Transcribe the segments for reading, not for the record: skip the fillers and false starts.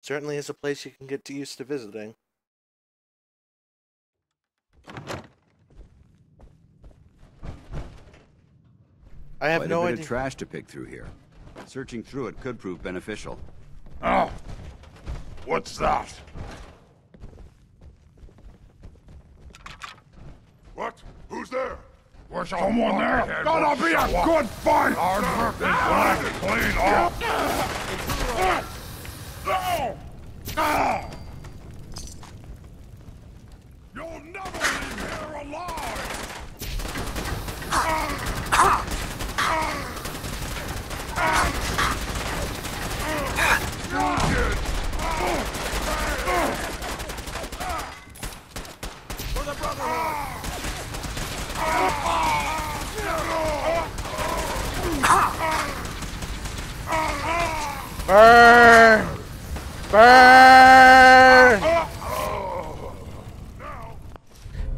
Certainly is a place you can get used to visiting. I have Quite no a bit idea. of trash to pick through here. Searching through it could prove beneficial. Oh! What's that? What? Who's there? Was someone there? Gonna be a good fight! Our work is done to clean up! No! You'll never leave here alive! For the Brotherhood! Burn! Burn!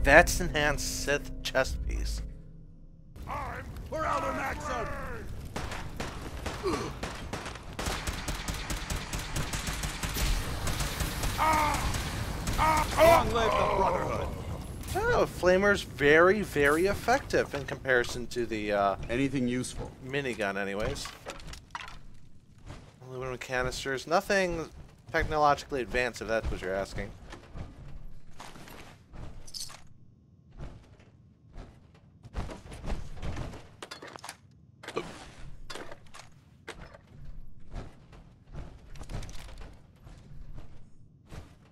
That's enhanced Sith chest piece. We're out of action! Long live the Brotherhood! Oh, Flamer's very, very effective in comparison to the Anything useful? minigun, anyways. Aluminum canisters, nothing technologically advanced, if that's what you're asking.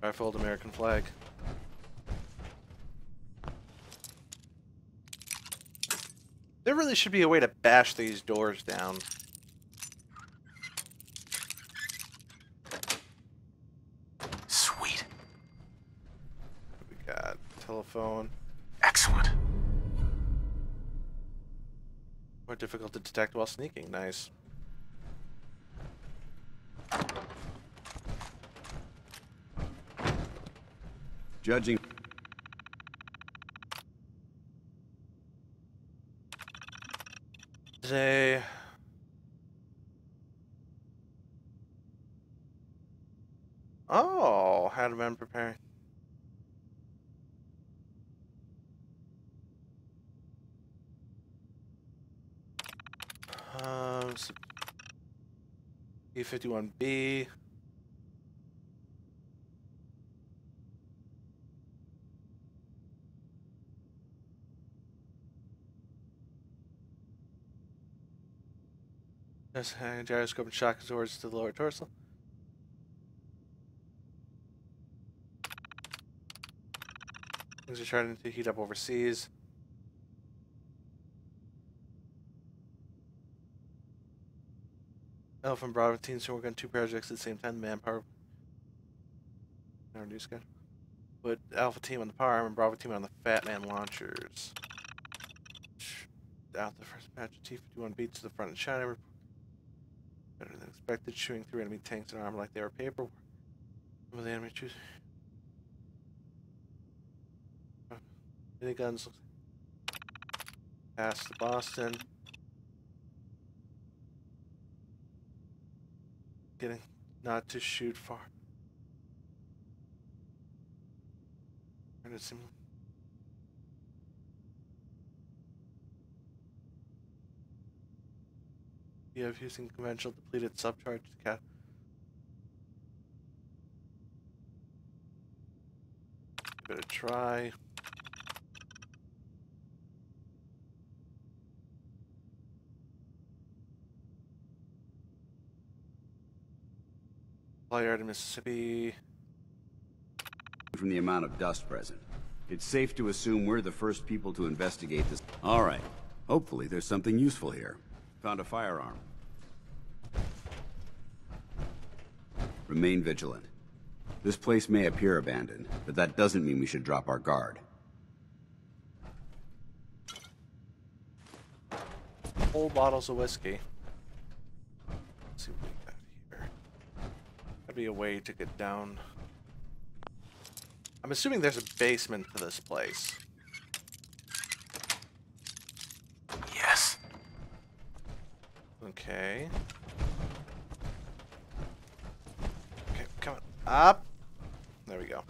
Rifled American flag. There really should be a way to bash these doors down. Sweet. We got telephone. Excellent. More difficult to detect while sneaking. Nice. Judging. Today. Oh, had been preparing. E51B. Yes, gyroscope and shock absorbers to the lower torso. Things are starting to heat up overseas. Alpha and Bravo teams to work on 2 projects at the same time. Manpower. Reduce schedule. Put Alpha team on the power arm and Bravo team on the Fat Man launchers. Out the first batch of T-51B to the front of China. Better than expected, shooting through enemy tanks and armor like they were paper. Will the enemy choose? Miniguns. Past the Boston. Getting not to shoot far. You have using conventional depleted subcharged cat. Give it a try. Flyer to Mississippi. From the amount of dust present, it's safe to assume we're the first people to investigate this. All right. Hopefully there's something useful here. Found a firearm. Remain vigilant. This place may appear abandoned, but that doesn't mean we should drop our guard. Whole bottles of whiskey. Let's see what we got here. That'd be a way to get down. I'm assuming there's a basement to this place. Yes. Okay. Okay. Come on. Up. There we go.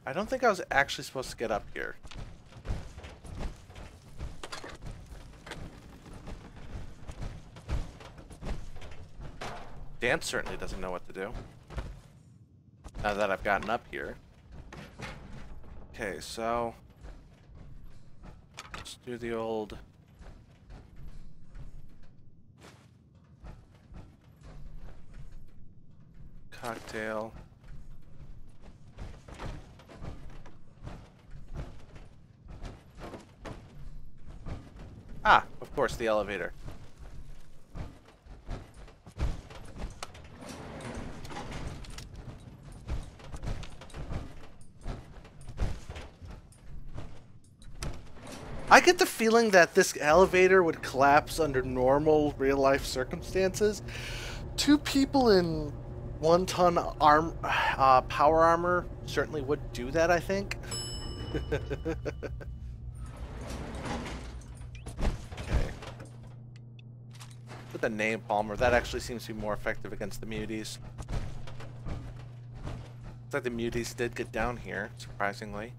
I don't think I was actually supposed to get up here. Dan certainly doesn't know what to do. Now that I've gotten up here. Okay, so let's do the old cocktail. Ah, of course, the elevator. I get the feeling that this elevator would collapse under normal real-life circumstances. Two people in 1-ton power armor certainly would do that, I think. Okay. With the name Palmer, that actually seems to be more effective against the muties. Looks like the muties did get down here, surprisingly.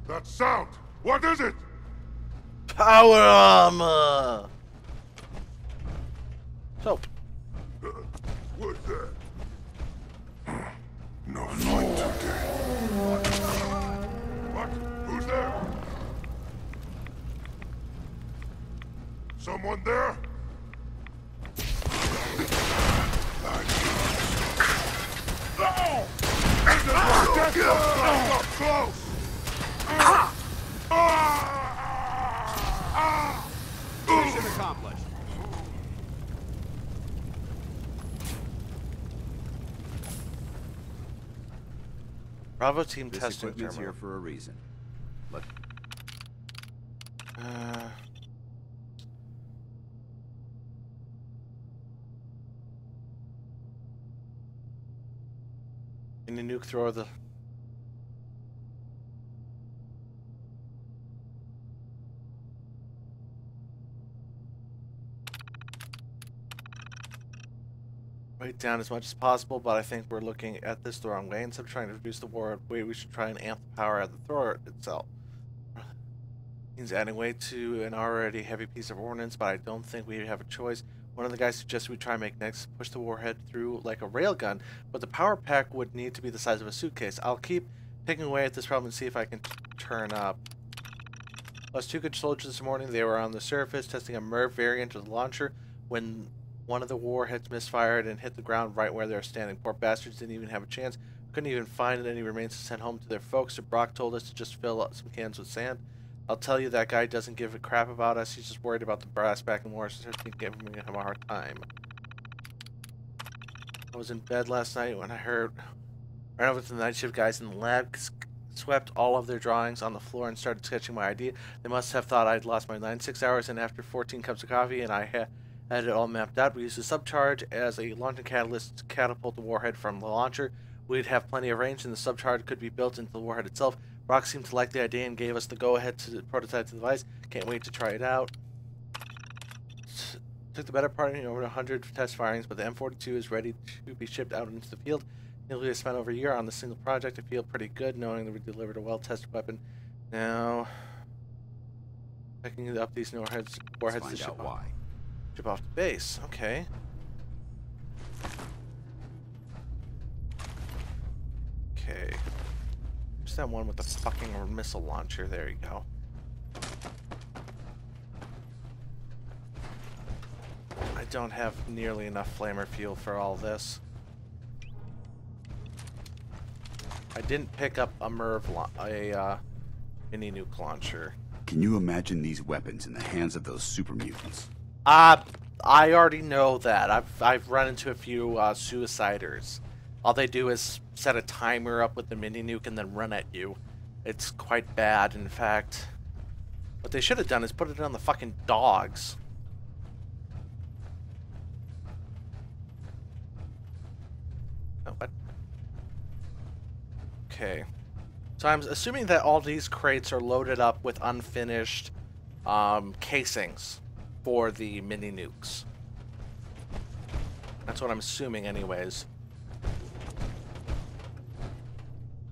That sound! What is it? Power armor! So, What's that? No fight today. What? Who's there? Someone there? No! Up close! Mission accomplished. Bravo team This testing equipment's terminal. here for a reason. Let In the nuke thrower, the write down as much as possible, but I think we're looking at this the wrong way. Instead of trying to reduce the war weight, we should try and amp the power of the thrower itself. Means adding weight to an already heavy piece of ordnance, but I don't think we have a choice. One of the guys suggested we try and make next push the warhead through like a railgun, but the power pack would need to be the size of a suitcase. I'll keep picking away at this problem and see if I can turn up. Plus, two good soldiers this morning. They were on the surface testing a MERV variant of the launcher when one of the warheads misfired and hit the ground right where they were standing. Poor bastards didn't even have a chance. Couldn't even find any remains to send home to their folks. So Brock told us to just fill up some cans with sand. I'll tell you, that guy doesn't give a crap about us. He's just worried about the brass back and more, so he's giving him a hard time. I was in bed last night when I ran over to the night shift guys in the lab, swept all of their drawings on the floor and started sketching my idea. They must have thought I'd lost my 96 hours, and after 14 cups of coffee and I had it all mapped out. We used the subcharge as a launching catalyst to catapult the warhead from the launcher. We'd have plenty of range, and the subcharge could be built into the warhead itself. Brock seemed to like the idea and gave us the go-ahead to prototype the device. Can't wait to try it out. Took the better part of over 100 test firings, but the M42 is ready to be shipped out into the field. Nearly spent over a year on the single project. I feel pretty good knowing that we delivered a well-tested weapon. Now, picking up these warheads to ship off the base. Okay. Okay. There's that one with the fucking missile launcher. There you go. I don't have nearly enough flamer fuel for all this. I didn't pick up a MERV, mini nuke launcher. Can you imagine these weapons in the hands of those super mutants? I already know that. I've run into a few suiciders. All they do is set a timer up with the mini nuke and then run at you. It's quite bad, in fact. What they should have done is put it on the fucking dogs. Oh, what? Okay. So I'm assuming that all these crates are loaded up with unfinished casings for the mini nukes. That's what I'm assuming anyways.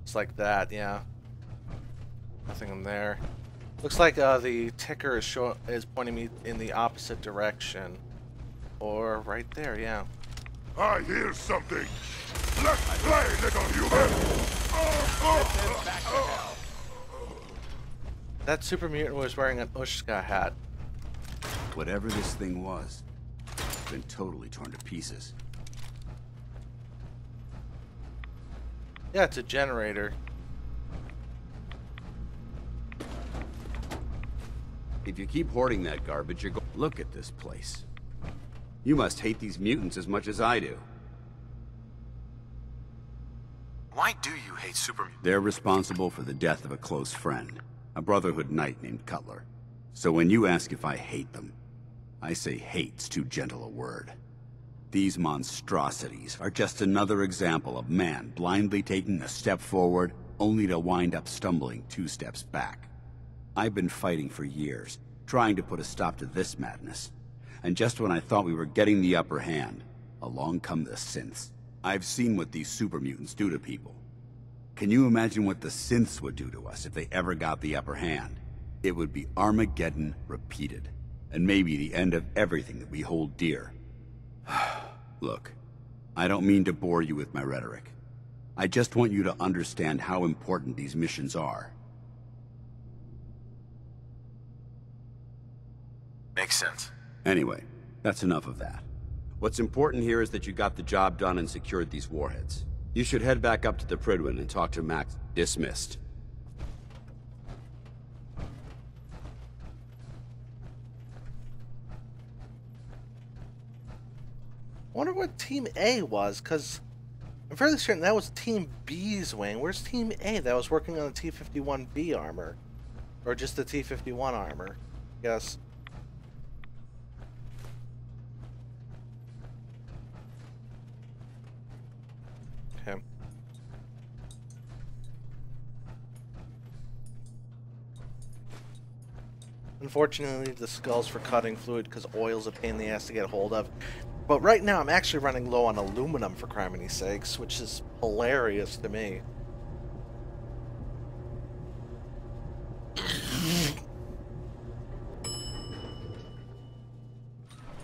It's like that, yeah. Nothing in there. Looks like the ticker is pointing me in the opposite direction. Or right there, yeah. I hear something. Let's play, little human. That super mutant was wearing an Ushka hat. Whatever this thing was, it's been totally torn to pieces. Yeah, it's a generator. If you keep hoarding that garbage, you're going. Look at this place. You must hate these mutants as much as I do. Why do you hate Superman? They're responsible for the death of a close friend, a Brotherhood knight named Cutler. So when you ask if I hate them, I say hate's too gentle a word. These monstrosities are just another example of man blindly taking a step forward, only to wind up stumbling 2 steps back. I've been fighting for years, trying to put a stop to this madness. And just when I thought we were getting the upper hand, along come the synths. I've seen what these super mutants do to people. Can you imagine what the synths would do to us if they ever got the upper hand? It would be Armageddon repeated, and maybe the end of everything that we hold dear. Look, I don't mean to bore you with my rhetoric. I just want you to understand how important these missions are. Makes sense. Anyway, that's enough of that. What's important here is that you got the job done and secured these warheads. You should head back up to the Prydwen and talk to Max. Dismissed. I wonder what Team A was, because I'm fairly certain that was Team B's wing. Where's Team A that was working on the T-51B armor? Or just the T-51 armor? Yes. Okay. Unfortunately, the skull's for cutting fluid because oil's a pain in the ass to get a hold of. But right now, I'm actually running low on aluminum, for criminy sakes, which is hilarious to me.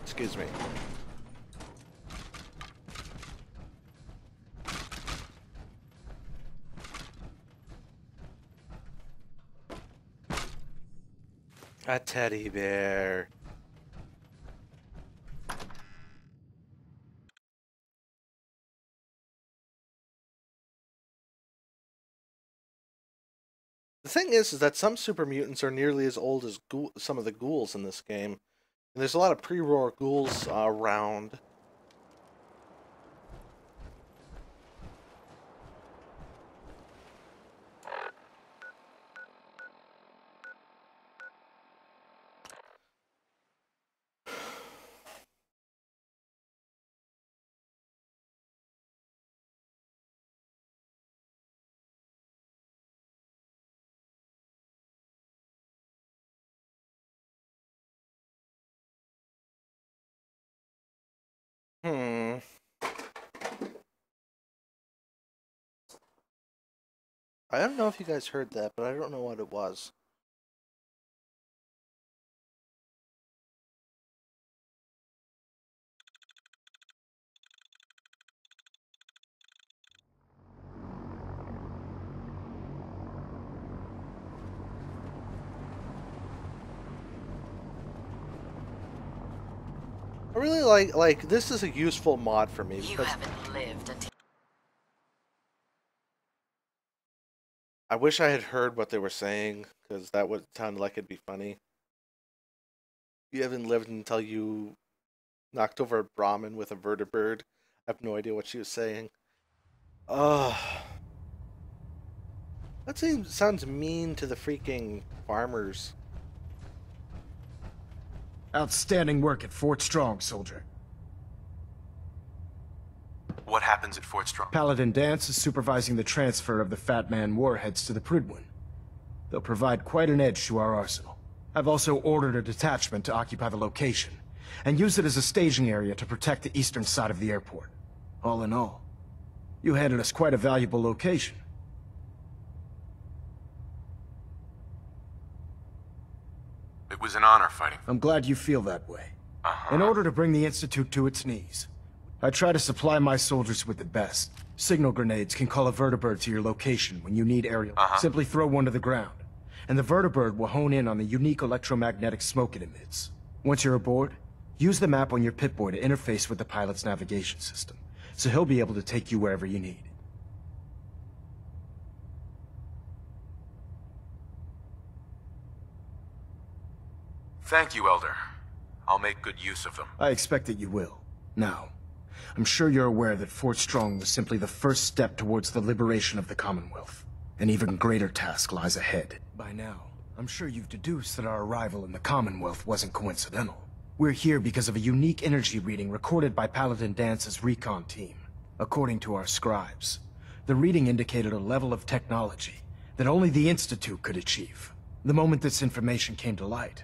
Excuse me. A teddy bear. The thing is that some super mutants are nearly as old as some of the ghouls in this game. And there's a lot of pre-war ghouls around. Hmm. I don't know if you guys heard that, but I don't know what it was. I really like this is a useful mod for me You because haven't lived until I wish I had heard what they were saying because that would sound like it'd be funny. You haven't lived until you knocked over a Brahmin with a vertibird. I have no idea what she was saying. Ugh. That sounds mean to the freaking farmers. Outstanding work at Fort Strong, soldier. What happens at Fort Strong? Paladin Dance is supervising the transfer of the Fat Man warheads to the Prydwen. They'll provide quite an edge to our arsenal. I've also ordered a detachment to occupy the location, and use it as a staging area to protect the eastern side of the airport. All in all, you handed us quite a valuable location. It was an honor fighting. I'm glad you feel that way. In order to bring the Institute to its knees, I try to supply my soldiers with the best. Signal grenades can call a vertibird to your location when you need aerial. Simply throw one to the ground, and the vertibird will hone in on the unique electromagnetic smoke it emits. Once you're aboard, use the map on your Pip-Boy to interface with the pilot's navigation system, so he'll be able to take you wherever you need. Thank you, Elder. I'll make good use of them. I expect that you will. Now, I'm sure you're aware that Fort Strong was simply the first step towards the liberation of the Commonwealth. An even greater task lies ahead. By now, I'm sure you've deduced that our arrival in the Commonwealth wasn't coincidental. We're here because of a unique energy reading recorded by Paladin Dance's recon team. According to our scribes, the reading indicated a level of technology that only the Institute could achieve. The moment this information came to light,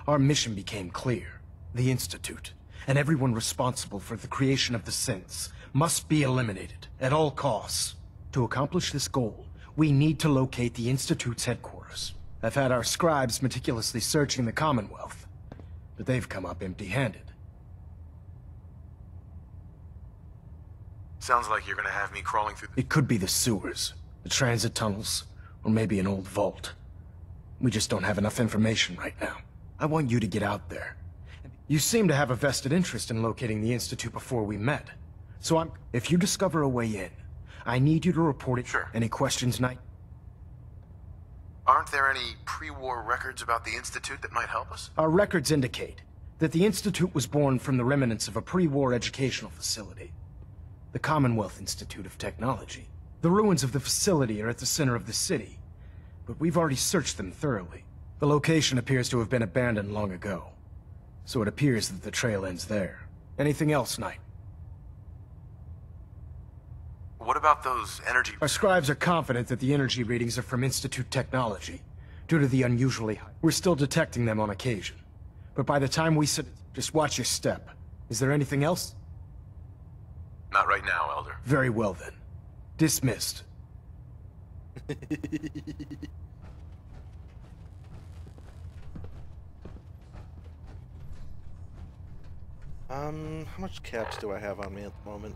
our mission became clear. The Institute, and everyone responsible for the creation of the synths, must be eliminated at all costs. To accomplish this goal, we need to locate the Institute's headquarters. I've had our scribes meticulously searching the Commonwealth, but they've come up empty-handed. Sounds like you're gonna have me crawling through It could be the sewers, the transit tunnels, or maybe an old vault. We just don't have enough information right now. I want you to get out there. You seem to have a vested interest in locating the Institute before we met. So if you discover a way in, I need you to report it. Sure. Any questions, Knight? Aren't there any pre-war records about the Institute that might help us? Our records indicate that the Institute was born from the remnants of a pre-war educational facility, the Commonwealth Institute of Technology. The ruins of the facility are at the center of the city, but we've already searched them thoroughly. The location appears to have been abandoned long ago, so it appears that the trail ends there. Anything else, Knight? What about those energy... Our scribes are confident that the energy readings are from Institute technology, due to the unusually high. We're still detecting them on occasion, but by the time we sit... Just watch your step. Is there anything else? Not right now, Elder. Very well then. Dismissed. How much caps do I have on me at the moment?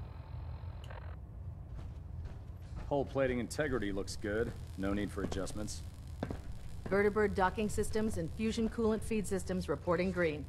Hull plating integrity looks good. No need for adjustments. Vertibird docking systems and fusion coolant feed systems reporting green.